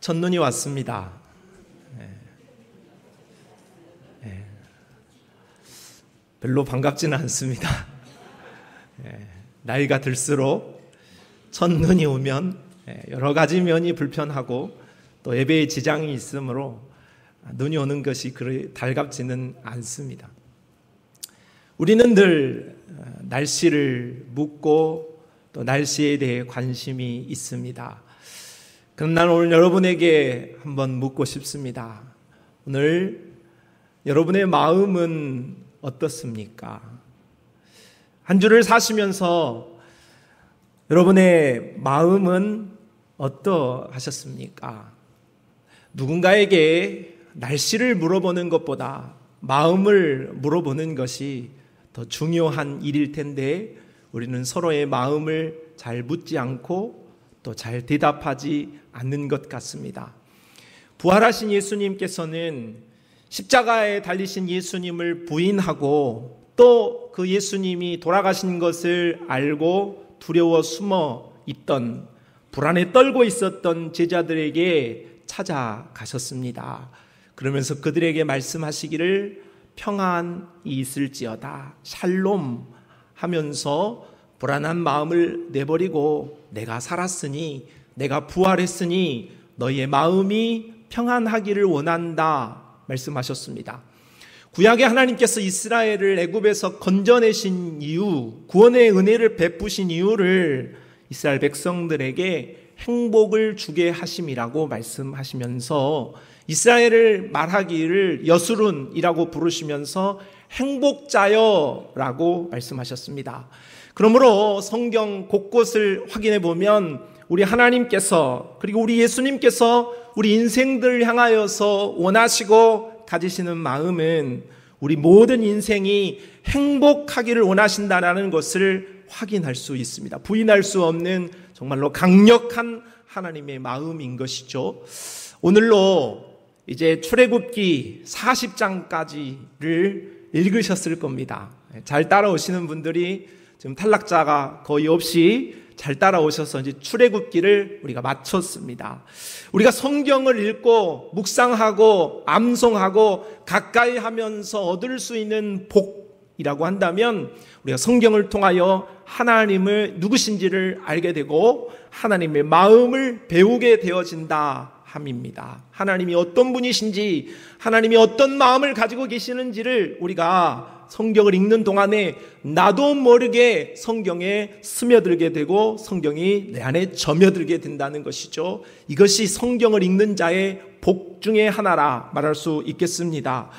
첫눈이 왔습니다. 별로 반갑지는 않습니다. 나이가 들수록 첫눈이 오면 여러 가지 면이 불편하고 또 예배에 지장이 있으므로 눈이 오는 것이 그리 달갑지는 않습니다. 우리는 늘 날씨를 묻고 또 날씨에 대해 관심이 있습니다. 그럼 나는 오늘 여러분에게 한번 묻고 싶습니다. 오늘 여러분의 마음은 어떻습니까? 한 주를 사시면서 여러분의 마음은 어떠하셨습니까? 누군가에게 날씨를 물어보는 것보다 마음을 물어보는 것이 더 중요한 일일 텐데 우리는 서로의 마음을 잘 묻지 않고 또 잘 대답하지 않는 것 같습니다. 부활하신 예수님께서는 십자가에 달리신 예수님을 부인하고 또 그 예수님이 돌아가신 것을 알고 두려워 숨어 있던, 불안에 떨고 있었던 제자들에게 찾아가셨습니다. 그러면서 그들에게 말씀하시기를 평안이 있을지어다, 샬롬 하면서 불안한 마음을 내버리고 내가 살았으니, 내가 부활했으니 너희의 마음이 평안하기를 원한다 말씀하셨습니다. 구약의 하나님께서 이스라엘을 애굽에서 건져내신 이유, 구원의 은혜를 베푸신 이유를 이스라엘 백성들에게 행복을 주게 하심이라고 말씀하시면서 이스라엘을 말하기를 여수룬이라고 부르시면서 행복자여라고 말씀하셨습니다. 그러므로 성경 곳곳을 확인해 보면 우리 하나님께서 그리고 우리 예수님께서 우리 인생들을 향하여서 원하시고 가지시는 마음은 우리 모든 인생이 행복하기를 원하신다는 것을 확인할 수 있습니다. 부인할 수 없는 정말로 강력한 하나님의 마음인 것이죠. 오늘로 이제 출애굽기 40장까지를 읽으셨을 겁니다. 잘 따라오시는 분들이 지금 탈락자가 거의 없이 잘 따라오셔서 이제 출애굽기를 우리가 마쳤습니다. 우리가 성경을 읽고 묵상하고 암송하고 가까이 하면서 얻을 수 있는 복이라고 한다면 우리가 성경을 통하여 하나님을 누구신지를 알게 되고 하나님의 마음을 배우게 되어진다 함입니다. 하나님이 어떤 분이신지, 하나님이 어떤 마음을 가지고 계시는지를 우리가 성경을 읽는 동안에 나도 모르게 성경에 스며들게 되고 성경이 내 안에 점여들게 된다는 것이죠. 이것이 성경을 읽는 자의 복 중에 하나라 말할 수 있겠습니다.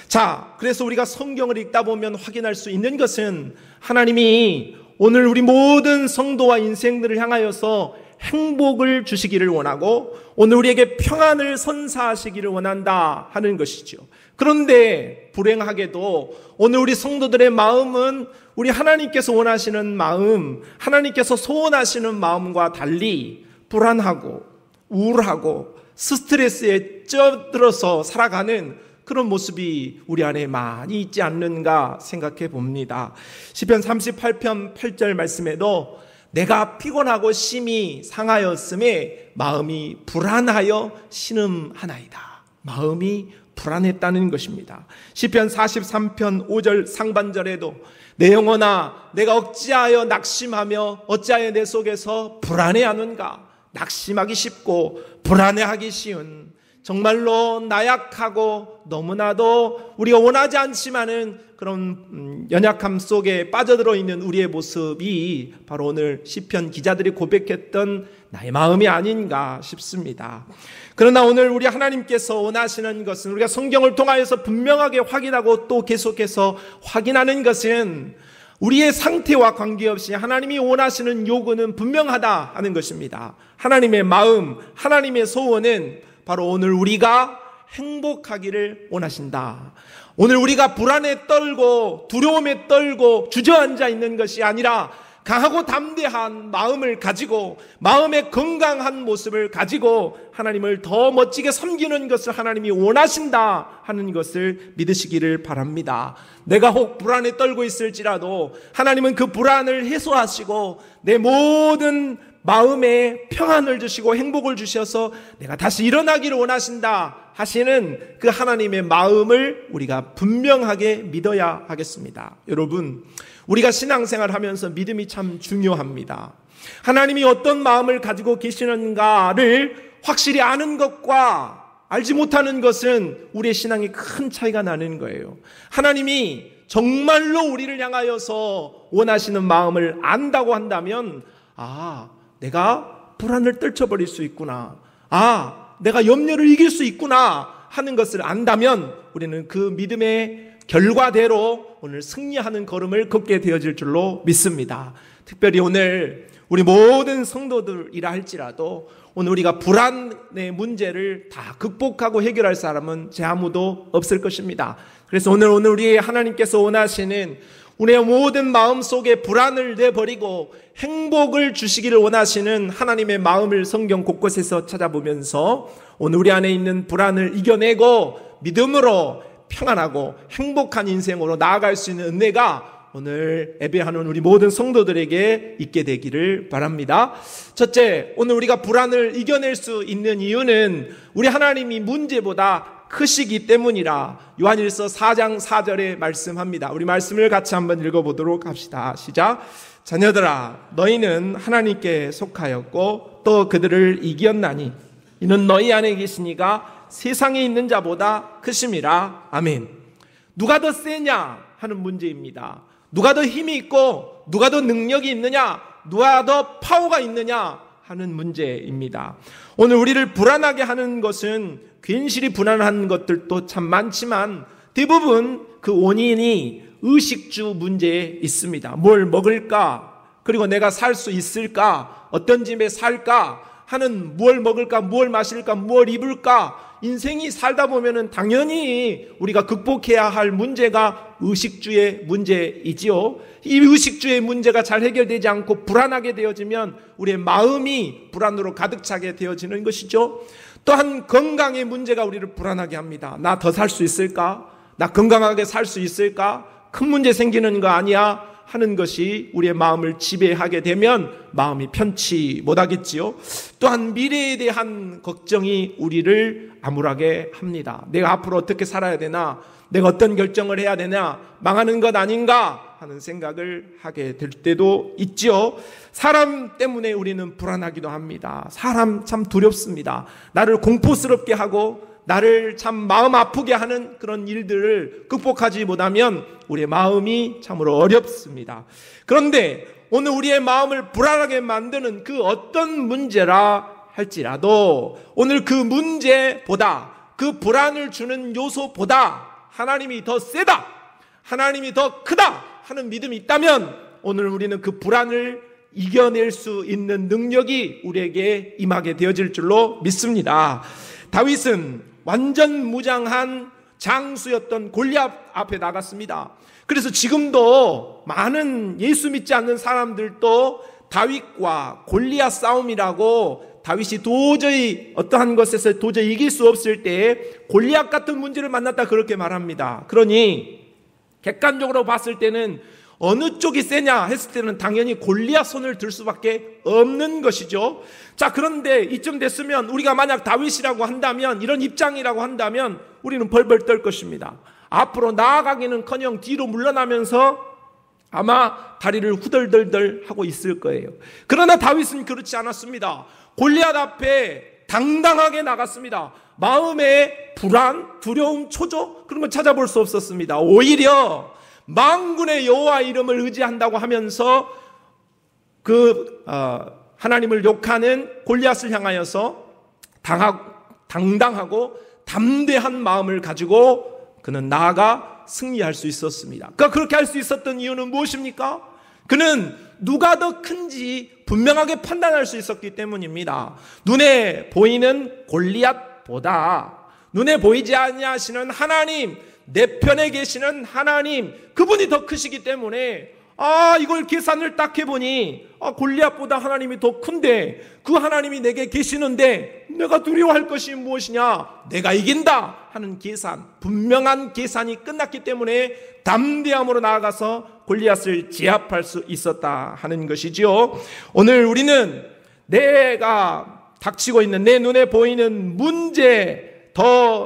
자, 그래서 우리가 성경을 읽다 보면 확인할 수 있는 것은 하나님이 오늘 우리 모든 성도와 인생들을 향하여서 행복을 주시기를 원하고 오늘 우리에게 평안을 선사하시기를 원한다 하는 것이죠. 그런데 불행하게도 오늘 우리 성도들의 마음은 우리 하나님께서 원하시는 마음, 하나님께서 소원하시는 마음과 달리 불안하고 우울하고 스트레스에 쪄들어서 살아가는 그런 모습이 우리 안에 많이 있지 않는가 생각해 봅니다. 시편 38편 8절 말씀에도 내가 피곤하고 심히 상하였음에 마음이 불안하여 신음하나이다. 마음이 불안했다는 것입니다. 시편 43편 5절 상반절에도 내 영혼아 내가 어찌하여 낙심하며 어찌하여 내 속에서 불안해하는가. 낙심하기 쉽고 불안해하기 쉬운 정말로 나약하고 너무나도 우리가 원하지 않지만은 그런 연약함 속에 빠져들어 있는 우리의 모습이 바로 오늘 시편 기자들이 고백했던 나의 마음이 아닌가 싶습니다. 그러나 오늘 우리 하나님께서 원하시는 것은 우리가 성경을 통하여서 분명하게 확인하고 또 계속해서 확인하는 것은 우리의 상태와 관계없이 하나님이 원하시는 요구는 분명하다 하는 것입니다. 하나님의 마음, 하나님의 소원은 바로 오늘 우리가 행복하기를 원하신다. 오늘 우리가 불안에 떨고 두려움에 떨고 주저앉아 있는 것이 아니라 강하고 담대한 마음을 가지고 마음의 건강한 모습을 가지고 하나님을 더 멋지게 섬기는 것을 하나님이 원하신다 하는 것을 믿으시기를 바랍니다. 내가 혹 불안에 떨고 있을지라도 하나님은 그 불안을 해소하시고 내 모든 마음에 평안을 주시고 행복을 주셔서 내가 다시 일어나기를 원하신다 하시는 그 하나님의 마음을 우리가 분명하게 믿어야 하겠습니다. 여러분, 우리가 신앙생활 하면서 믿음이 참 중요합니다. 하나님이 어떤 마음을 가지고 계시는가를 확실히 아는 것과 알지 못하는 것은 우리의 신앙이 큰 차이가 나는 거예요. 하나님이 정말로 우리를 향하여서 원하시는 마음을 안다고 한다면, 내가 불안을 떨쳐버릴 수 있구나, 내가 염려를 이길 수 있구나 하는 것을 안다면 우리는 그 믿음의 결과대로 오늘 승리하는 걸음을 걷게 되어질 줄로 믿습니다. 특별히 오늘 우리 모든 성도들이라 할지라도 오늘 우리가 불안의 문제를 다 극복하고 해결할 사람은 제 아무도 없을 것입니다. 그래서 오늘 우리 하나님께서 원하시는 우리의 모든 마음 속에 불안을 내버리고 행복을 주시기를 원하시는 하나님의 마음을 성경 곳곳에서 찾아보면서 오늘 우리 안에 있는 불안을 이겨내고 믿음으로 평안하고 행복한 인생으로 나아갈 수 있는 은혜가 오늘 예배하는 우리 모든 성도들에게 있게 되기를 바랍니다. 첫째, 오늘 우리가 불안을 이겨낼 수 있는 이유는 우리 하나님이 문제보다 크시기 때문이라 요한일서 4장 4절에 말씀합니다. 우리 말씀을 같이 한번 읽어보도록 합시다. 시작. 자녀들아, 너희는 하나님께 속하였고 또 그들을 이겼나니 이는 너희 안에 계시니가 세상에 있는 자보다 크심이라. 아멘. 누가 더 세냐 하는 문제입니다. 누가 더 힘이 있고 누가 더 능력이 있느냐, 누가 더 파워가 있느냐 하는 문제입니다. 오늘 우리를 불안하게 하는 것은 괜시리 불안한 것들도 참 많지만 대부분 그 원인이 의식주 문제에 있습니다. 뭘 먹을까? 그리고 내가 살 수 있을까? 어떤 집에 살까? 하는 뭘 먹을까? 뭘 마실까? 뭘 입을까? 인생이 살다 보면은 당연히 우리가 극복해야 할 문제가 의식주의 문제이지요. 이 의식주의 문제가 잘 해결되지 않고 불안하게 되어지면 우리의 마음이 불안으로 가득 차게 되어지는 것이죠. 또한 건강의 문제가 우리를 불안하게 합니다. 나 더 살 수 있을까? 나 건강하게 살 수 있을까? 큰 문제 생기는 거 아니야? 하는 것이 우리의 마음을 지배하게 되면 마음이 편치 못하겠지요. 또한 미래에 대한 걱정이 우리를 암울하게 합니다. 내가 앞으로 어떻게 살아야 되나? 내가 어떤 결정을 해야 되나? 망하는 것 아닌가? 하는 생각을 하게 될 때도 있지요. 사람 때문에 우리는 불안하기도 합니다. 사람 참 두렵습니다. 나를 공포스럽게 하고 나를 참 마음 아프게 하는 그런 일들을 극복하지 못하면 우리의 마음이 참으로 어렵습니다. 그런데 오늘 우리의 마음을 불안하게 만드는 그 어떤 문제라 할지라도 오늘 그 문제보다, 그 불안을 주는 요소보다 하나님이 더 세다, 하나님이 더 크다 하는 믿음이 있다면 오늘 우리는 그 불안을 이겨낼 수 있는 능력이 우리에게 임하게 되어질 줄로 믿습니다. 다윗은 완전 무장한 장수였던 골리앗 앞에 나갔습니다. 그래서 지금도 많은 예수 믿지 않는 사람들도 다윗과 골리앗 싸움이라고 다윗이 도저히 어떠한 것에서 도저히 이길 수 없을 때 골리앗 같은 문제를 만났다 그렇게 말합니다. 그러니 객관적으로 봤을 때는 어느 쪽이 세냐 했을 때는 당연히 골리앗 손을 들 수밖에 없는 것이죠. 자, 그런데 이쯤 됐으면 우리가 만약 다윗이라고 한다면, 이런 입장이라고 한다면 우리는 벌벌 떨 것입니다. 앞으로 나아가기는커녕 뒤로 물러나면서 아마 다리를 후덜덜덜 하고 있을 거예요. 그러나 다윗은 그렇지 않았습니다. 골리앗 앞에 당당하게 나갔습니다. 마음의 불안, 두려움, 초조 그런 거 찾아볼 수 없었습니다. 오히려 만군의 여호와 이름을 의지한다고 하면서 하나님을 욕하는 골리앗을 향하여서 당당하고 담대한 마음을 가지고 그는 나아가 승리할 수 있었습니다. 그러니까 그렇게 할 수 있었던 이유는 무엇입니까? 그는 누가 더 큰지 분명하게 판단할 수 있었기 때문입니다. 눈에 보이는 골리앗보다 눈에 보이지 아니하시는 하나님, 내 편에 계시는 하나님, 그분이 더 크시기 때문에 이걸 계산을 딱 해보니 골리앗보다 하나님이 더 큰데 그 하나님이 내게 계시는데 내가 두려워할 것이 무엇이냐? 내가 이긴다 하는 계산, 분명한 계산이 끝났기 때문에 담대함으로 나아가서 골리앗을 제압할 수 있었다 하는 것이지요. 오늘 우리는 내가 닥치고 있는 내 눈에 보이는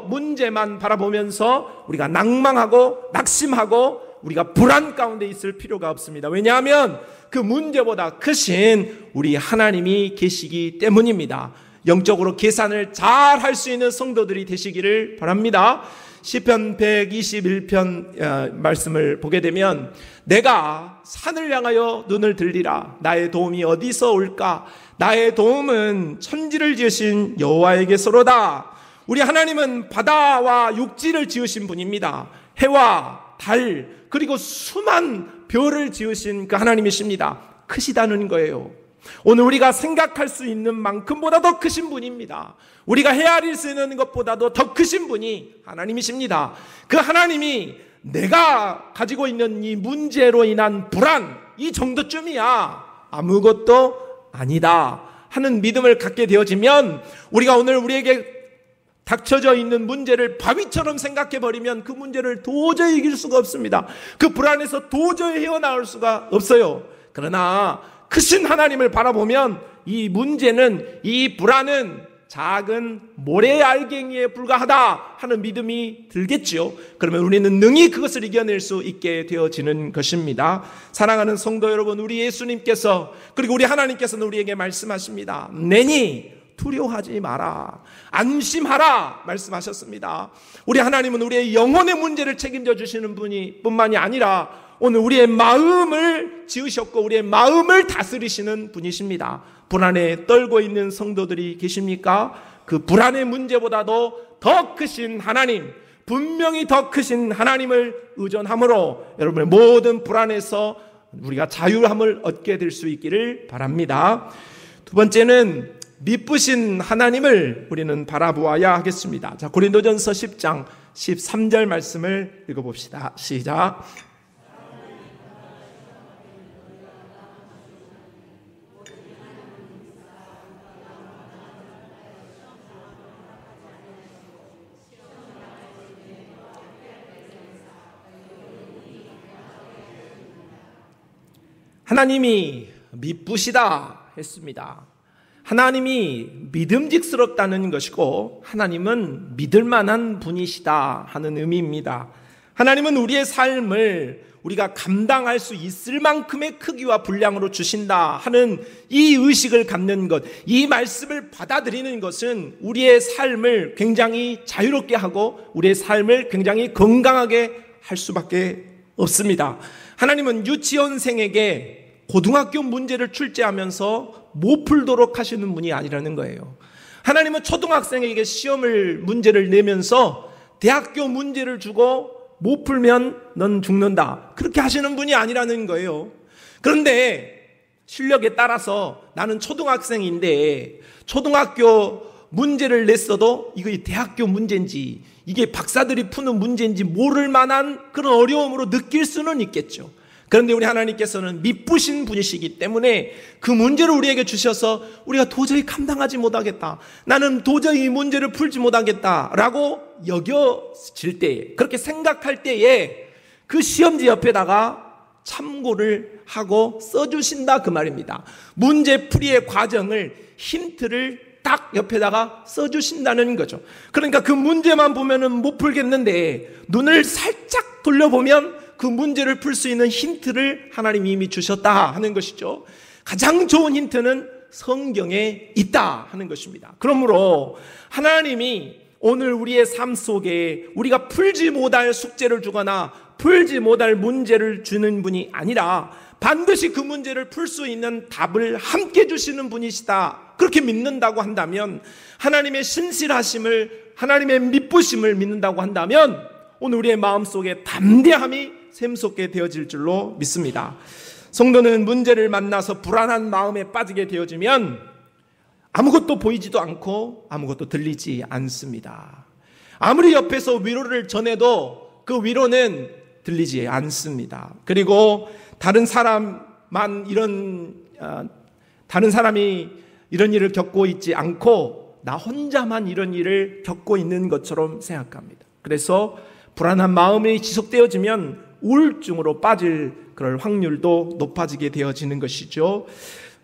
문제만 바라보면서 우리가 낭망하고 낙심하고 우리가 불안 가운데 있을 필요가 없습니다. 왜냐하면 그 문제보다 크신 우리 하나님이 계시기 때문입니다. 영적으로 계산을 잘 할 수 있는 성도들이 되시기를 바랍니다. 시편 121편 말씀을 보게 되면 내가 산을 향하여 눈을 들리라. 나의 도움이 어디서 올까? 나의 도움은 천지를 지으신 여호와에게서로다. 우리 하나님은 바다와 육지를 지으신 분입니다. 해와 달 그리고 수만 별을 지으신 그 하나님이십니다. 크시다는 거예요. 오늘 우리가 생각할 수 있는 만큼보다 더 크신 분입니다. 우리가 헤아릴 수 있는 것보다도 더 크신 분이 하나님이십니다. 그 하나님이 내가 가지고 있는 이 문제로 인한 불안, 이 정도쯤이야 아무것도 아니다 하는 믿음을 갖게 되어지면, 우리가 오늘 우리에게 닥쳐져 있는 문제를 바위처럼 생각해버리면 그 문제를 도저히 이길 수가 없습니다. 그 불안에서 도저히 헤어나올 수가 없어요. 그러나 크신 하나님을 바라보면 이 문제는, 이 불안은 작은 모래 알갱이에 불과하다 하는 믿음이 들겠지요. 그러면 우리는 능히 그것을 이겨낼 수 있게 되어지는 것입니다. 사랑하는 성도 여러분, 우리 예수님께서 그리고 우리 하나님께서는 우리에게 말씀하십니다. 내니 두려워하지 마라, 안심하라 말씀하셨습니다. 우리 하나님은 우리의 영혼의 문제를 책임져 주시는 분이 뿐만이 아니라 오늘 우리의 마음을 지으셨고 우리의 마음을 다스리시는 분이십니다. 불안에 떨고 있는 성도들이 계십니까? 그 불안의 문제보다도 더 크신 하나님, 분명히 더 크신 하나님을 의존함으로 여러분의 모든 불안에서 우리가 자유함을 얻게 될 수 있기를 바랍니다. 두 번째는 미쁘신 하나님을 우리는 바라보아야 하겠습니다. 자, 고린도전서 10장 13절 말씀을 읽어봅시다. 시작. 하나님이 미쁘시다 했습니다. 하나님이 믿음직스럽다는 것이고 하나님은 믿을만한 분이시다 하는 의미입니다. 하나님은 우리의 삶을 우리가 감당할 수 있을 만큼의 크기와 분량으로 주신다 하는 이 의식을 갖는 것, 이 말씀을 받아들이는 것은 우리의 삶을 굉장히 자유롭게 하고 우리의 삶을 굉장히 건강하게 할 수밖에 없습니다. 하나님은 유치원생에게 고등학교 문제를 출제하면서 못 풀도록 하시는 분이 아니라는 거예요. 하나님은 초등학생에게 문제를 내면서 대학교 문제를 주고 못 풀면 넌 죽는다, 그렇게 하시는 분이 아니라는 거예요. 그런데 실력에 따라서 나는 초등학생인데 초등학교 문제를 냈어도 이거 대학교 문제인지 이게 박사들이 푸는 문제인지 모를 만한 그런 어려움으로 느낄 수는 있겠죠. 그런데 우리 하나님께서는 미쁘신 분이시기 때문에 그 문제를 우리에게 주셔서 우리가 도저히 감당하지 못하겠다, 나는 도저히 이 문제를 풀지 못하겠다라고 여겨질 때에, 그렇게 생각할 때에 그 시험지 옆에다가 참고를 하고 써주신다 그 말입니다. 문제풀이의 과정을, 힌트를 딱 옆에다가 써주신다는 거죠. 그러니까 그 문제만 보면은 못 풀겠는데 눈을 살짝 돌려보면 그 문제를 풀 수 있는 힌트를 하나님이 이미 주셨다 하는 것이죠. 가장 좋은 힌트는 성경에 있다 하는 것입니다. 그러므로 하나님이 오늘 우리의 삶 속에 우리가 풀지 못할 숙제를 주거나 풀지 못할 문제를 주는 분이 아니라 반드시 그 문제를 풀 수 있는 답을 함께 주시는 분이시다, 그렇게 믿는다고 한다면, 하나님의 신실하심을, 하나님의 미쁘심을 믿는다고 한다면 오늘 우리의 마음속에 담대함이 샘솟게 되어질 줄로 믿습니다. 성도는 문제를 만나서 불안한 마음에 빠지게 되어지면 아무것도 보이지도 않고 아무것도 들리지 않습니다. 아무리 옆에서 위로를 전해도 그 위로는 들리지 않습니다. 그리고 다른 사람이 이런 일을 겪고 있지 않고 나 혼자만 이런 일을 겪고 있는 것처럼 생각합니다. 그래서 불안한 마음이 지속되어지면 우울증으로 빠질 그럴 확률도 높아지게 되어지는 것이죠.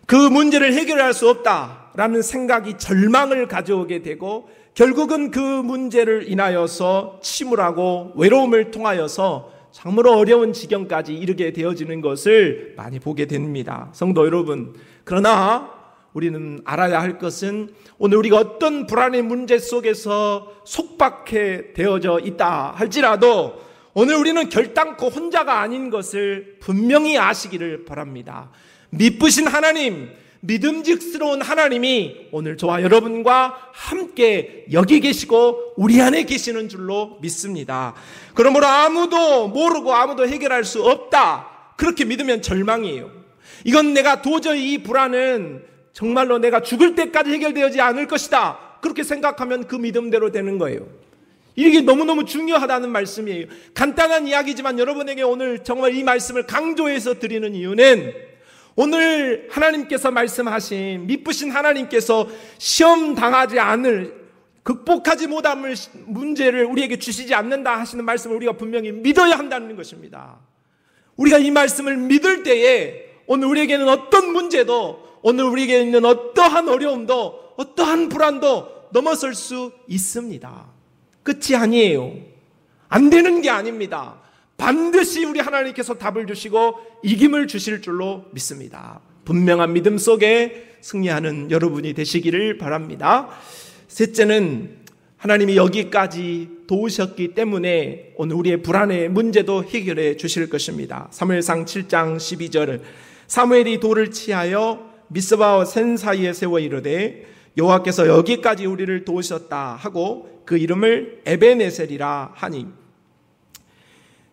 그 문제를 해결할 수 없다라는 생각이 절망을 가져오게 되고 결국은 그 문제를 인하여서 침울하고 외로움을 통하여서 참으로 어려운 지경까지 이르게 되어지는 것을 많이 보게 됩니다. 성도 여러분, 그러나 우리는 알아야 할 것은 오늘 우리가 어떤 불안의 문제 속에서 속박해 되어져 있다 할지라도 오늘 우리는 결단코 혼자가 아닌 것을 분명히 아시기를 바랍니다. 미쁘신 하나님, 믿음직스러운 하나님이 오늘 저와 여러분과 함께 여기 계시고 우리 안에 계시는 줄로 믿습니다. 그러므로 아무도 모르고 아무도 해결할 수 없다, 그렇게 믿으면 절망이에요. 이건 내가 도저히 이 불안은 정말로 내가 죽을 때까지 해결되지 않을 것이다, 그렇게 생각하면 그 믿음대로 되는 거예요. 이게 너무너무 중요하다는 말씀이에요. 간단한 이야기지만 여러분에게 오늘 정말 이 말씀을 강조해서 드리는 이유는 오늘 하나님께서 말씀하신 미쁘신 하나님께서 시험 당하지 않을, 극복하지 못할 문제를 우리에게 주시지 않는다 하시는 말씀을 우리가 분명히 믿어야 한다는 것입니다. 우리가 이 말씀을 믿을 때에 오늘 우리에게는 어떤 문제도, 오늘 우리에게 있는 어떠한 어려움도, 어떠한 불안도 넘어설 수 있습니다. 끝이 아니에요. 안 되는 게 아닙니다. 반드시 우리 하나님께서 답을 주시고 이김을 주실 줄로 믿습니다. 분명한 믿음 속에 승리하는 여러분이 되시기를 바랍니다. 셋째는 하나님이 여기까지 도우셨기 때문에 오늘 우리의 불안의 문제도 해결해 주실 것입니다. 사무엘상 7장 12절, 사무엘이 돌을 치하여 미스바와 센 사이에 세워 이르되 여호와께서 여기까지 우리를 도우셨다 하고 그 이름을 에베네셀이라 하니,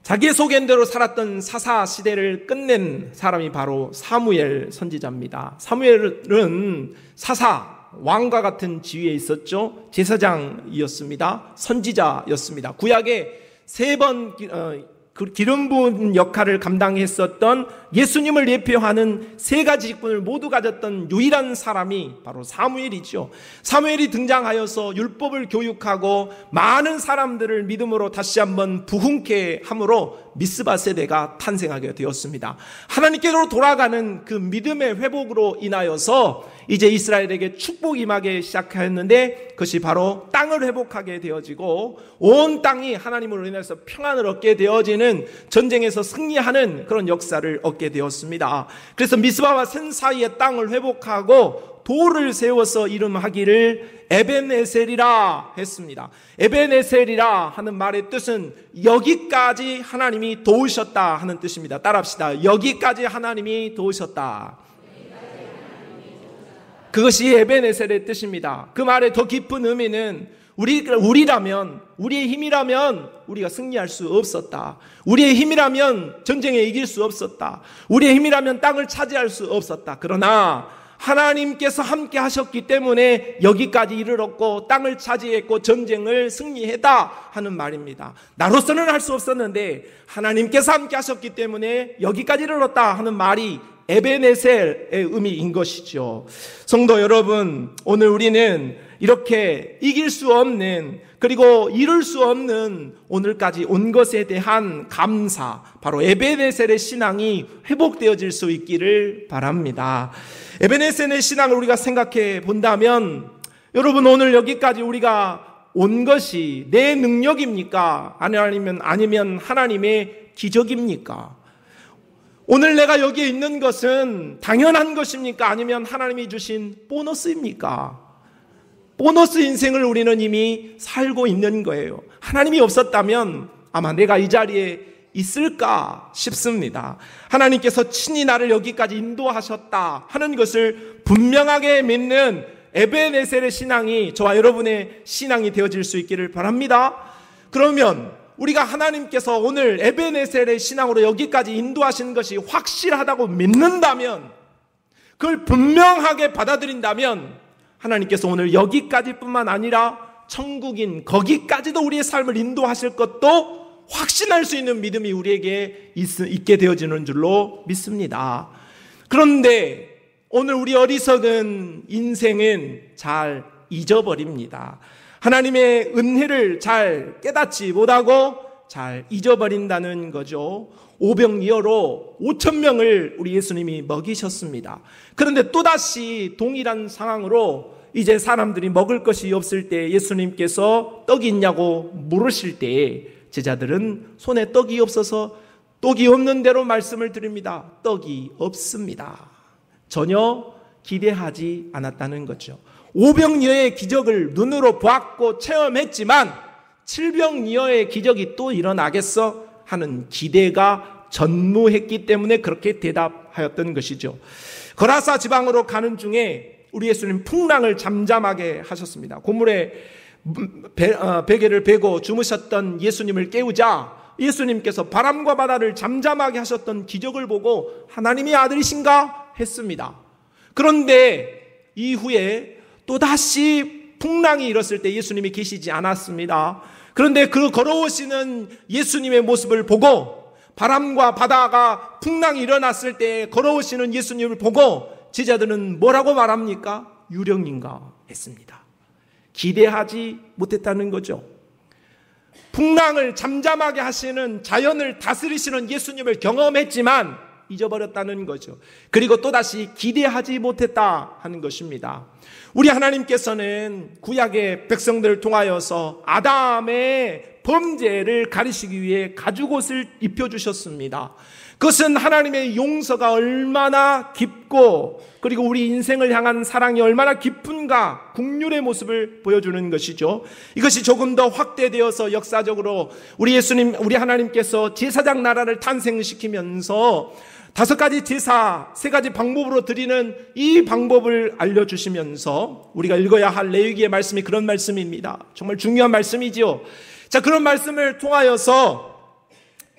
자기의 소견대로 살았던 사사 시대를 끝낸 사람이 바로 사무엘 선지자입니다. 사무엘은 사사, 왕과 같은 지위에 있었죠. 제사장이었습니다. 선지자였습니다. 구약에 3번 기름 부은 역할을 감당했었던 예수님을 예표하는 3가지 직분을 모두 가졌던 유일한 사람이 바로 사무엘이죠. 사무엘이 등장하여서 율법을 교육하고 많은 사람들을 믿음으로 다시 한번 부흥케 함으로 미스바 세대가 탄생하게 되었습니다. 하나님께로 돌아가는 그 믿음의 회복으로 인하여서 이제 이스라엘에게 축복이 임하기 시작하였는데, 그것이 바로 땅을 회복하게 되어지고 온 땅이 하나님으로 인해서 평안을 얻게 되어지는, 전쟁에서 승리하는 그런 역사를 얻게 되었습니다. 그래서 미스바와 센 사이의 땅을 회복하고 돌을 세워서 이름하기를 에벤에셀이라 했습니다. 에벤에셀이라 하는 말의 뜻은 여기까지 하나님이 도우셨다 하는 뜻입니다. 따라합시다. 여기까지 하나님이 도우셨다. 그것이 에벤에셀의 뜻입니다. 그 말의 더 깊은 의미는 우리라면, 우리의 힘이라면 우리가 승리할 수 없었다. 우리의 힘이라면 전쟁에 이길 수 없었다. 우리의 힘이라면 땅을 차지할 수 없었다. 그러나 하나님께서 함께 하셨기 때문에 여기까지 이르렀고 땅을 차지했고 전쟁을 승리했다 하는 말입니다. 나로서는 할 수 없었는데 하나님께서 함께 하셨기 때문에 여기까지 이르렀다 하는 말이 에베네셀의 의미인 것이죠. 성도 여러분, 오늘 우리는 이렇게 이길 수 없는, 그리고 이룰 수 없는 오늘까지 온 것에 대한 감사, 바로 에베네셀의 신앙이 회복되어질 수 있기를 바랍니다. 에베네셀의 신앙을 우리가 생각해 본다면, 여러분, 오늘 여기까지 우리가 온 것이 내 능력입니까? 아니면 하나님의 기적입니까? 오늘 내가 여기에 있는 것은 당연한 것입니까? 아니면 하나님이 주신 보너스입니까? 보너스 인생을 우리는 이미 살고 있는 거예요. 하나님이 없었다면 아마 내가 이 자리에 있을까 싶습니다. 하나님께서 친히 나를 여기까지 인도하셨다 하는 것을 분명하게 믿는 에베네셀의 신앙이 저와 여러분의 신앙이 되어질 수 있기를 바랍니다. 그러면 우리가 하나님께서 오늘 에베네셀의 신앙으로 여기까지 인도하신 것이 확실하다고 믿는다면, 그걸 분명하게 받아들인다면 하나님께서 오늘 여기까지뿐만 아니라 천국인 거기까지도 우리의 삶을 인도하실 것도 확신할 수 있는 믿음이 우리에게 있게 되어지는 줄로 믿습니다. 그런데 오늘 우리 어리석은 인생은 잘 잊어버립니다. 하나님의 은혜를 잘 깨닫지 못하고 잘 잊어버린다는 거죠. 오병이어로 5,000명을 우리 예수님이 먹이셨습니다. 그런데 또다시 동일한 상황으로 이제 사람들이 먹을 것이 없을 때 예수님께서 떡이 있냐고 물으실 때 제자들은 손에 떡이 없어서 떡이 없는 대로 말씀을 드립니다. 떡이 없습니다. 전혀 기대하지 않았다는 거죠. 오병이어의 기적을 눈으로 보았고 체험했지만 칠병이어의 기적이 또 일어나겠어 하는 기대가 전무했기 때문에 그렇게 대답하였던 것이죠. 거라사 지방으로 가는 중에 우리 예수님 풍랑을 잠잠하게 하셨습니다. 고물에 베개를 베고 주무셨던 예수님을 깨우자 예수님께서 바람과 바다를 잠잠하게 하셨던 기적을 보고 하나님의 아들이신가 했습니다. 그런데 이후에 또다시 풍랑이 일었을 때 예수님이 계시지 않았습니다. 그런데 그 걸어오시는 예수님의 모습을 보고 바람과 바다가 풍랑이 일어났을 때 걸어오시는 예수님을 보고 제자들은 뭐라고 말합니까? 유령인가 했습니다. 기대하지 못했다는 거죠. 풍랑을 잠잠하게 하시는 자연을 다스리시는 예수님을 경험했지만 잊어버렸다는 거죠. 그리고 또다시 기대하지 못했다 하는 것입니다. 우리 하나님께서는 구약의 백성들을 통하여서 아담의 범죄를 가리시기 위해 가죽옷을 입혀주셨습니다. 그것은 하나님의 용서가 얼마나 깊고 그리고 우리 인생을 향한 사랑이 얼마나 깊은가 긍휼의 모습을 보여주는 것이죠. 이것이 조금 더 확대되어서 역사적으로 우리 예수님, 우리 하나님께서 제사장 나라를 탄생시키면서 5가지 제사, 3가지 방법으로 드리는 이 방법을 알려주시면서 우리가 읽어야 할 레위기의 말씀이 그런 말씀입니다. 정말 중요한 말씀이지요. 자, 그런 말씀을 통하여서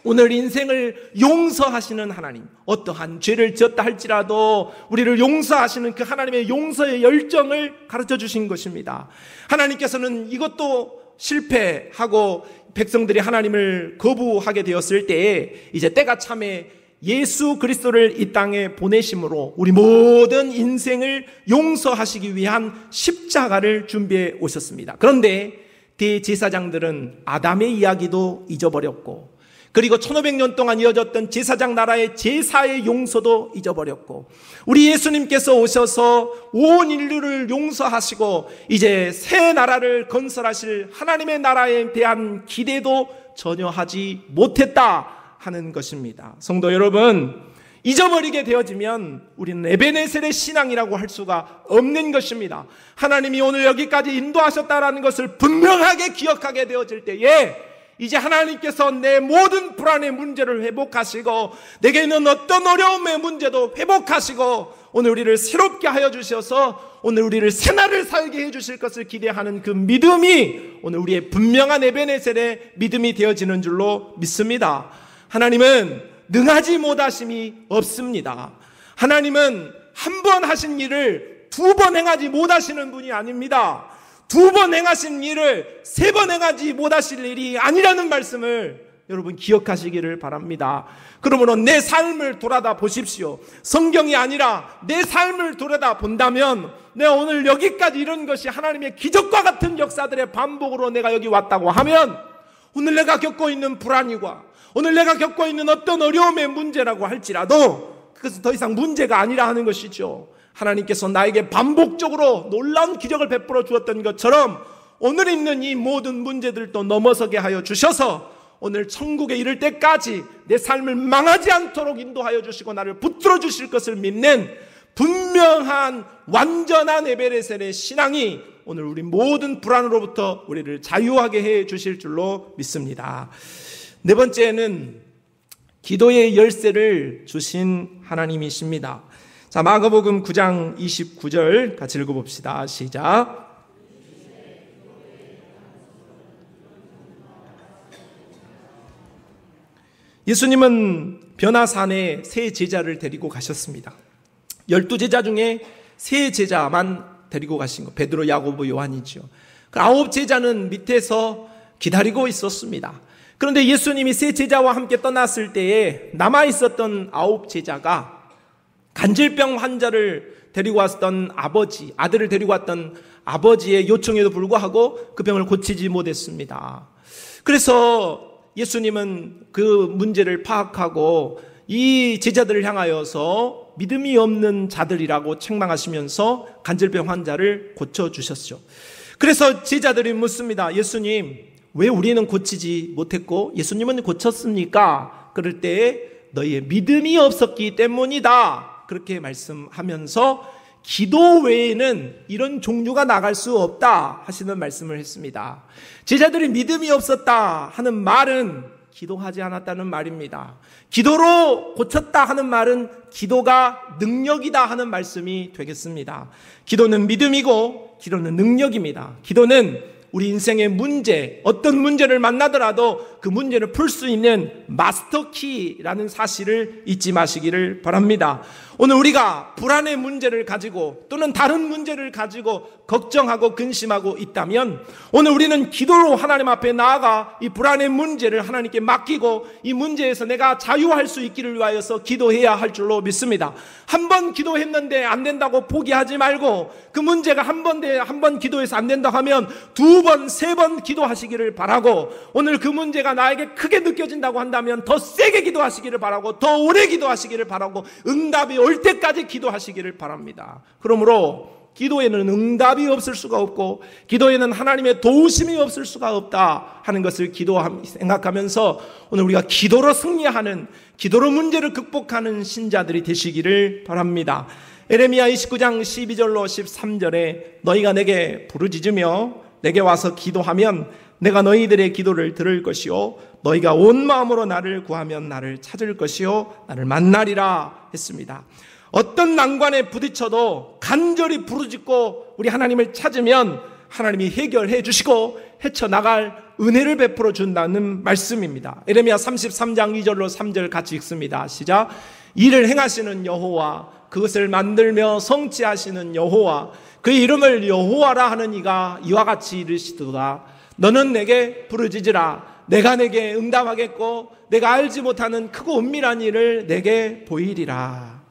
오늘 인생을 용서하시는 하나님, 어떠한 죄를 지었다 할지라도 우리를 용서하시는 그 하나님의 용서의 열정을 가르쳐 주신 것입니다. 하나님께서는 이것도 실패하고 백성들이 하나님을 거부하게 되었을 때에 이제 때가 참에 예수 그리스도를 이 땅에 보내심으로 우리 모든 인생을 용서하시기 위한 십자가를 준비해 오셨습니다. 그런데 대제사장들은 아담의 이야기도 잊어버렸고 그리고 1500년 동안 이어졌던 제사장 나라의 제사의 용서도 잊어버렸고 우리 예수님께서 오셔서 온 인류를 용서하시고 이제 새 나라를 건설하실 하나님의 나라에 대한 기대도 전혀 하지 못했다 하는 것입니다. 성도 여러분, 잊어버리게 되어지면 우리는 에베네셀의 신앙이라고 할 수가 없는 것입니다. 하나님이 오늘 여기까지 인도하셨다라는 것을 분명하게 기억하게 되어질 때에 이제 하나님께서 내 모든 불안의 문제를 회복하시고 내게 있는 어떤 어려움의 문제도 회복하시고 오늘 우리를 새롭게 하여 주셔서 오늘 우리를 새날을 살게 해주실 것을 기대하는 그 믿음이 오늘 우리의 분명한 에베네셀의 믿음이 되어지는 줄로 믿습니다. 하나님은 능하지 못하심이 없습니다. 하나님은 한 번 하신 일을 2번 행하지 못하시는 분이 아닙니다. 2번 행하신 일을 3번 행하지 못하실 일이 아니라는 말씀을 여러분 기억하시기를 바랍니다. 그러므로 내 삶을 돌아다 보십시오. 성경이 아니라 내 삶을 돌아다 본다면 내가 오늘 여기까지 이런 것이 하나님의 기적과 같은 역사들의 반복으로 내가 여기 왔다고 하면 오늘 내가 겪고 있는 불안이와 오늘 내가 겪고 있는 어떤 어려움의 문제라고 할지라도 그것은 더 이상 문제가 아니라 하는 것이죠. 하나님께서 나에게 반복적으로 놀라운 기적을 베풀어 주었던 것처럼 오늘 있는 이 모든 문제들도 넘어서게 하여 주셔서 오늘 천국에 이를 때까지 내 삶을 망하지 않도록 인도하여 주시고 나를 붙들어 주실 것을 믿는 분명한 완전한 에베네셀의 신앙이 오늘 우리 모든 불안으로부터 우리를 자유하게 해 주실 줄로 믿습니다. 4번째는 기도의 열쇠를 주신 하나님이십니다. 자, 마가복음 9장 29절 같이 읽어봅시다. 시작. 예수님은 변화산에 세 제자를 데리고 가셨습니다. 12제자 중에 세 제자만 데리고 가신 거, 베드로, 야고보, 요한이죠. 그 9제자는 밑에서 기다리고 있었습니다. 그런데 예수님이 세 제자와 함께 떠났을 때에 남아있었던 9제자가 간질병 환자를 데리고 왔던 아들을 데리고 왔던 아버지의 요청에도 불구하고 그 병을 고치지 못했습니다. 그래서 예수님은 그 문제를 파악하고 이 제자들을 향하여서 믿음이 없는 자들이라고 책망하시면서 간질병 환자를 고쳐주셨죠. 그래서 제자들이 묻습니다. 예수님, 왜 우리는 고치지 못했고 예수님은 고쳤습니까? 그럴 때 너희의 믿음이 없었기 때문이다. 그렇게 말씀하면서 기도 외에는 이런 종류가 나갈 수 없다 하시는 말씀을 했습니다. 제자들이 믿음이 없었다 하는 말은 기도하지 않았다는 말입니다. 기도로 고쳤다 하는 말은 기도가 능력이다 하는 말씀이 되겠습니다. 기도는 믿음이고 기도는 능력입니다. 기도는 우리 인생의 문제, 어떤 문제를 만나더라도 그 문제를 풀 수 있는 마스터키라는 사실을 잊지 마시기를 바랍니다. 오늘 우리가 불안의 문제를 가지고 또는 다른 문제를 가지고 걱정하고 근심하고 있다면 오늘 우리는 기도로 하나님 앞에 나아가 이 불안의 문제를 하나님께 맡기고 이 문제에서 내가 자유할 수 있기를 위하여서 기도해야 할 줄로 믿습니다. 한 번 기도했는데 안 된다고 포기하지 말고 그 문제가 한 번 기도해서 안 된다 하면 두 번, 세 번 기도하시기를 바라고 오늘 그 문제가 나에게 크게 느껴진다고 한다면 더 세게 기도하시기를 바라고 더 오래 기도하시기를 바라고 응답이 올 때까지 기도하시기를 바랍니다. 그러므로 기도에는 응답이 없을 수가 없고 기도에는 하나님의 도우심이 없을 수가 없다 하는 것을 생각하면서 오늘 우리가 기도로 승리하는 기도로 문제를 극복하는 신자들이 되시기를 바랍니다. 에레미야 29장 12절로 13절에 너희가 내게 부르짖으며 내게 와서 기도하면 내가 너희들의 기도를 들을 것이요 너희가 온 마음으로 나를 구하면 나를 찾을 것이요 나를 만나리라 했습니다. 어떤 난관에 부딪혀도 간절히 부르짖고 우리 하나님을 찾으면 하나님이 해결해 주시고 헤쳐나갈 은혜를 베풀어 준다는 말씀입니다. 에레미야 33장 2절로 3절 같이 읽습니다. 시작. 이를 행하시는 여호와 그것을 만들며 성취하시는 여호와 그의 이름을 여호와라 하는 이가 이와 같이 이르시도다. 너는 내게 부르짖으라. 내가 내게 응답하겠고 내가 알지 못하는 크고 은밀한 일을 내게 보이리라.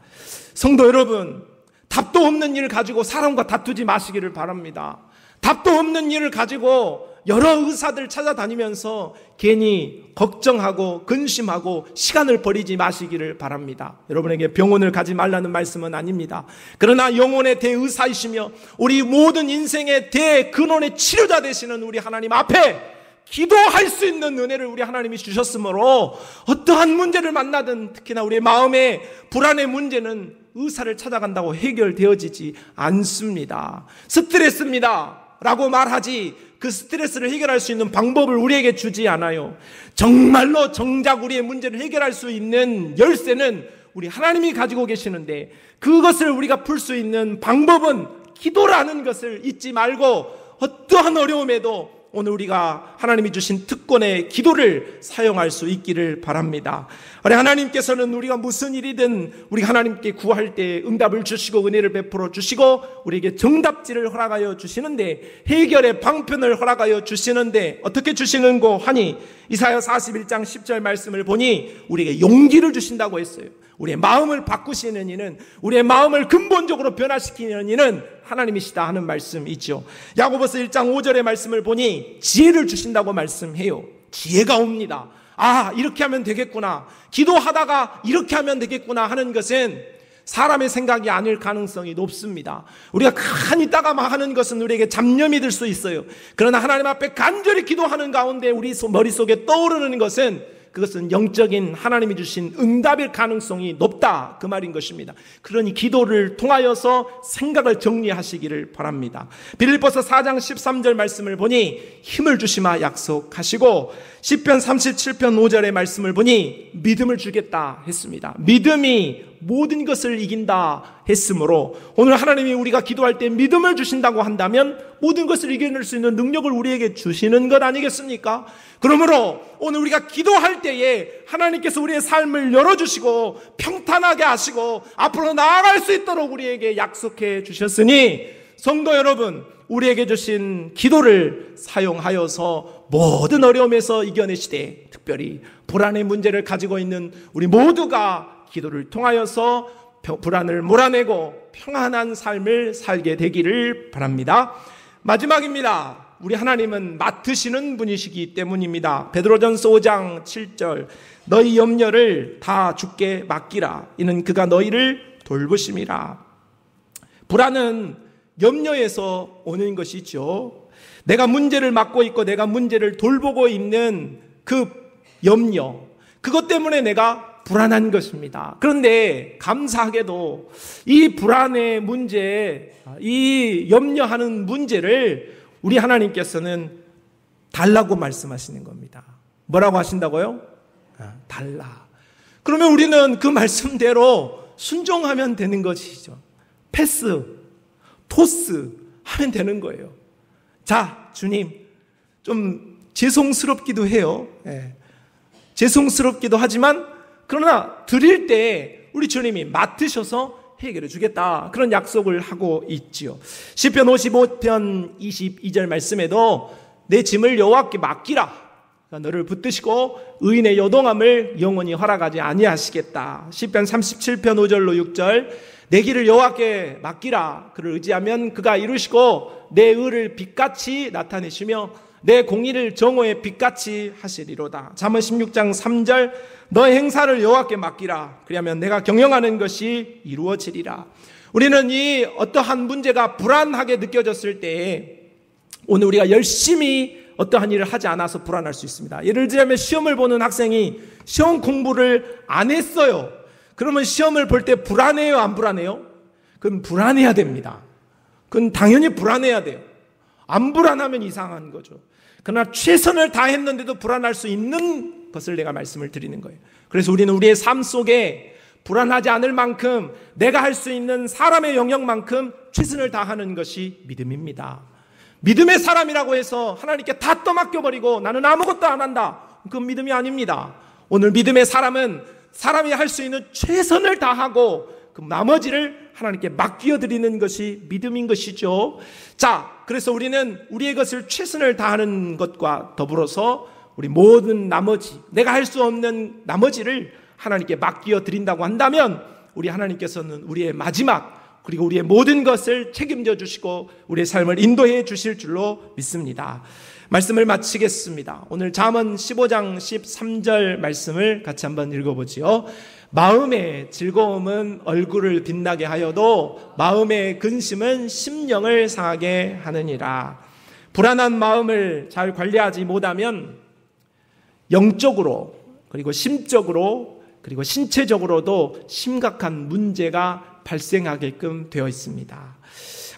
성도 여러분, 답도 없는 일을 가지고 사람과 다투지 마시기를 바랍니다. 답도 없는 일을 가지고 여러 의사들 찾아다니면서 괜히 걱정하고 근심하고 시간을 버리지 마시기를 바랍니다. 여러분에게 병원을 가지 말라는 말씀은 아닙니다. 그러나 영혼의 대의사이시며 우리 모든 인생의 대근원의 치료자 되시는 우리 하나님 앞에 기도할 수 있는 은혜를 우리 하나님이 주셨으므로 어떠한 문제를 만나든 특히나 우리의 마음의 불안의 문제는 의사를 찾아간다고 해결되어지지 않습니다. 스트레스입니다 라고 말하지 그 스트레스를 해결할 수 있는 방법을 우리에게 주지 않아요. 정말로 정작 우리의 문제를 해결할 수 있는 열쇠는 우리 하나님이 가지고 계시는데 그것을 우리가 풀 수 있는 방법은 기도라는 것을 잊지 말고 어떠한 어려움에도 오늘 우리가 하나님이 주신 특권의 기도를 사용할 수 있기를 바랍니다. 우리 하나님께서는 우리가 무슨 일이든 우리 하나님께 구할 때 응답을 주시고 은혜를 베풀어 주시고 우리에게 정답지를 허락하여 주시는데 해결의 방편을 허락하여 주시는데 어떻게 주시는고 하니 이사야 41장 10절 말씀을 보니 우리에게 용기를 주신다고 했어요. 우리의 마음을 바꾸시는 이는 우리의 마음을 근본적으로 변화시키는 이는 하나님이시다 하는 말씀이죠. 야고보서 1장 5절의 말씀을 보니 지혜를 주신다고 말씀해요. 지혜가 옵니다. 아, 이렇게 하면 되겠구나. 기도하다가 이렇게 하면 되겠구나 하는 것은 사람의 생각이 아닐 가능성이 높습니다. 우리가 가만히 있다가 막 하는 것은 우리에게 잡념이 들 수 있어요. 그러나 하나님 앞에 간절히 기도하는 가운데 우리 머릿속에 떠오르는 것은 그것은 영적인 하나님이 주신 응답일 가능성이 높다 그 말인 것입니다. 그러니 기도를 통하여서 생각을 정리하시기를 바랍니다. 빌립보서 4장 13절 말씀을 보니 힘을 주시마 약속하시고 시편 37편 5절의 말씀을 보니 믿음을 주겠다 했습니다. 믿음이 모든 것을 이긴다 했으므로 오늘 하나님이 우리가 기도할 때 믿음을 주신다고 한다면 모든 것을 이겨낼 수 있는 능력을 우리에게 주시는 것 아니겠습니까? 그러므로 오늘 우리가 기도할 때에 하나님께서 우리의 삶을 열어주시고 평탄하게 하시고 앞으로 나아갈 수 있도록 우리에게 약속해 주셨으니 성도 여러분, 우리에게 주신 기도를 사용하여서 모든 어려움에서 이겨내시되 특별히 불안의 문제를 가지고 있는 우리 모두가 기도를 통하여서 불안을 몰아내고 평안한 삶을 살게 되기를 바랍니다. 마지막입니다. 우리 하나님은 맡으시는 분이시기 때문입니다. 베드로전서 5장 7절 너희 염려를 다 주께 맡기라. 이는 그가 너희를 돌보심이라. 불안은 염려에서 오는 것이죠. 내가 문제를 맡고 있고 내가 문제를 돌보고 있는 그 염려, 그것 때문에 내가 불안한 것입니다. 그런데 감사하게도 이 불안의 문제, 이 염려하는 문제를 우리 하나님께서는 달라고 말씀하시는 겁니다. 뭐라고 하신다고요? 달라. 그러면 우리는 그 말씀대로 순종하면 되는 것이죠. 패스, 토스 하면 되는 거예요. 자, 주님, 좀 죄송스럽기도 해요. 죄송스럽기도 하지만 그러나 드릴 때 우리 주님이 맡으셔서 해결해 주겠다, 그런 약속을 하고 있지요. 시편 55편 22절 말씀에도 내 짐을 여호와께 맡기라. 너를 붙드시고 의인의 요동함을 영원히 허락하지 아니하시겠다. 시편 37편 5절로 6절 내 길을 여호와께 맡기라. 그를 의지하면 그가 이루시고 내 의를 빛같이 나타내시며 내 공의를 정오의 빛같이 하시리로다. 잠언 16장 3절 너의 행사를 여호와께 맡기라. 그리하면 내가 경영하는 것이 이루어지리라. 우리는 이 어떠한 문제가 불안하게 느껴졌을 때에 오늘 우리가 열심히 어떠한 일을 하지 않아서 불안할 수 있습니다. 예를 들자면 시험을 보는 학생이 시험 공부를 안 했어요. 그러면 시험을 볼 때 불안해요, 안 불안해요? 그건 불안해야 됩니다. 그건 당연히 불안해야 돼요. 안 불안하면 이상한 거죠. 그러나 최선을 다했는데도 불안할 수 있는 것을 내가 말씀을 드리는 거예요. 그래서 우리는 우리의 삶 속에 불안하지 않을 만큼 내가 할 수 있는 사람의 영역만큼 최선을 다하는 것이 믿음입니다. 믿음의 사람이라고 해서 하나님께 다 떠맡겨버리고 나는 아무것도 안 한다, 그건 믿음이 아닙니다. 오늘 믿음의 사람은 사람이 할 수 있는 최선을 다하고 그 나머지를 하나님께 맡겨드리는 것이 믿음인 것이죠. 자, 그래서 우리는 우리의 것을 최선을 다하는 것과 더불어서 우리 모든 나머지, 내가 할 수 없는 나머지를 하나님께 맡겨드린다고 한다면 우리 하나님께서는 우리의 마지막 그리고 우리의 모든 것을 책임져 주시고 우리의 삶을 인도해 주실 줄로 믿습니다. 말씀을 마치겠습니다. 오늘 잠언 15장 13절 말씀을 같이 한번 읽어보지요. 마음의 즐거움은 얼굴을 빛나게 하여도 마음의 근심은 심령을 상하게 하느니라. 불안한 마음을 잘 관리하지 못하면 영적으로 그리고 심적으로 그리고 신체적으로도 심각한 문제가 발생하게끔 되어 있습니다.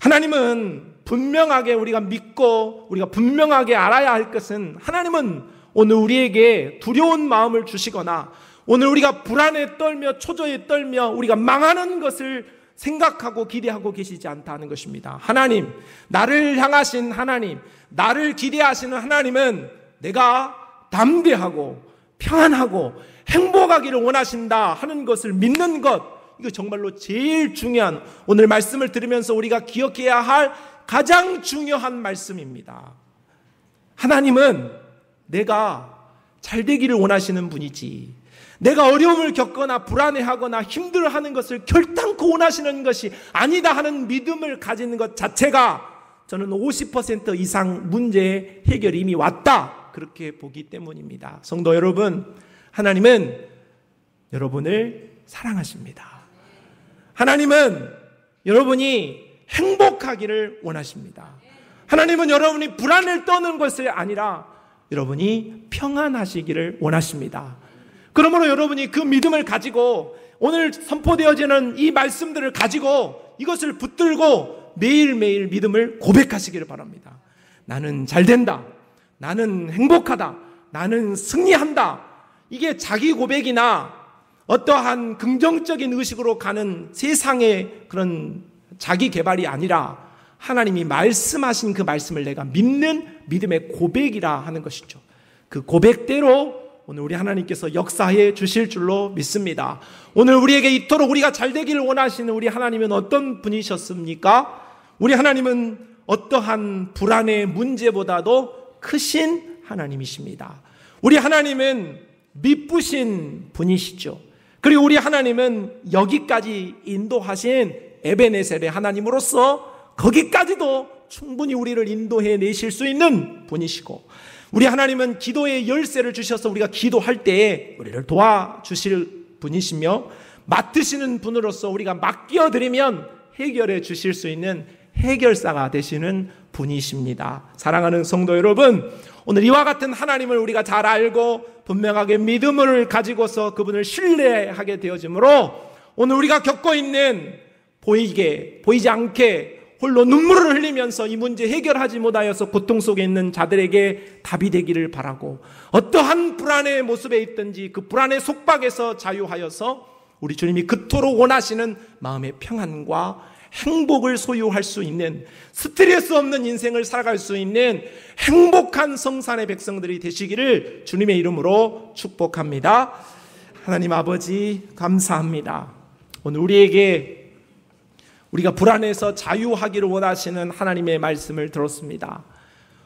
하나님은 분명하게 우리가 믿고 우리가 분명하게 알아야 할 것은, 하나님은 오늘 우리에게 두려운 마음을 주시거나 오늘 우리가 불안에 떨며 초조에 떨며 우리가 망하는 것을 생각하고 기대하고 계시지 않다는 것입니다. 하나님, 나를 향하신 하나님, 나를 기대하시는 하나님은 내가 담대하고 평안하고 행복하기를 원하신다 하는 것을 믿는 것, 이거 정말로 제일 중요한, 오늘 말씀을 들으면서 우리가 기억해야 할 가장 중요한 말씀입니다. 하나님은 내가 잘 되기를 원하시는 분이지, 내가 어려움을 겪거나 불안해하거나 힘들어하는 것을 결단코 원하시는 것이 아니다 하는 믿음을 가지는 것 자체가 저는 50% 이상 문제의 해결이 이미 왔다, 그렇게 보기 때문입니다. 성도 여러분, 하나님은 여러분을 사랑하십니다. 하나님은 여러분이 행복하기를 원하십니다. 하나님은 여러분이 불안을 떠는 것이 아니라 여러분이 평안하시기를 원하십니다. 그러므로 여러분이 그 믿음을 가지고 오늘 선포되어지는 이 말씀들을 가지고 이것을 붙들고 매일매일 믿음을 고백하시기를 바랍니다. 나는 잘 된다, 나는 행복하다, 나는 승리한다. 이게 자기 고백이나 어떠한 긍정적인 의식으로 가는 세상의 그런 자기 개발이 아니라 하나님이 말씀하신 그 말씀을 내가 믿는 믿음의 고백이라 하는 것이죠. 그 고백대로 오늘 우리 하나님께서 역사해 주실 줄로 믿습니다. 오늘 우리에게 이토록 우리가 잘 되기를 원하시는 우리 하나님은 어떤 분이셨습니까? 우리 하나님은 어떠한 불안의 문제보다도 크신 하나님이십니다. 우리 하나님은 미쁘신 분이시죠. 그리고 우리 하나님은 여기까지 인도하신 에베네셀의 하나님으로서 거기까지도 충분히 우리를 인도해 내실 수 있는 분이시고, 우리 하나님은 기도의 열쇠를 주셔서 우리가 기도할 때에 우리를 도와주실 분이시며, 맡으시는 분으로서 우리가 맡겨드리면 해결해 주실 수 있는 해결사가 되시는 분이십니다. 사랑하는 성도 여러분, 오늘 이와 같은 하나님을 우리가 잘 알고 분명하게 믿음을 가지고서 그분을 신뢰하게 되어지므로 오늘 우리가 겪고 있는 보이지 않게 홀로 눈물을 흘리면서 이 문제 해결하지 못하여서 고통 속에 있는 자들에게 답이 되기를 바라고, 어떠한 불안의 모습에 있든지 그 불안의 속박에서 자유하여서 우리 주님이 그토록 원하시는 마음의 평안과 행복을 소유할 수 있는, 스트레스 없는 인생을 살아갈 수 있는 행복한 성산의 백성들이 되시기를 주님의 이름으로 축복합니다. 하나님 아버지, 감사합니다. 오늘 우리가 불안해서 자유하기를 원하시는 하나님의 말씀을 들었습니다.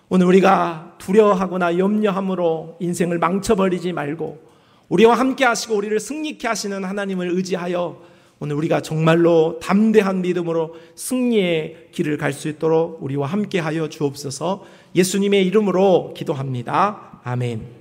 오늘 우리가 두려워하거나 염려함으로 인생을 망쳐버리지 말고 우리와 함께 하시고 우리를 승리케 하시는 하나님을 의지하여 오늘 우리가 정말로 담대한 믿음으로 승리의 길을 갈 수 있도록 우리와 함께 하여 주옵소서. 예수님의 이름으로 기도합니다. 아멘.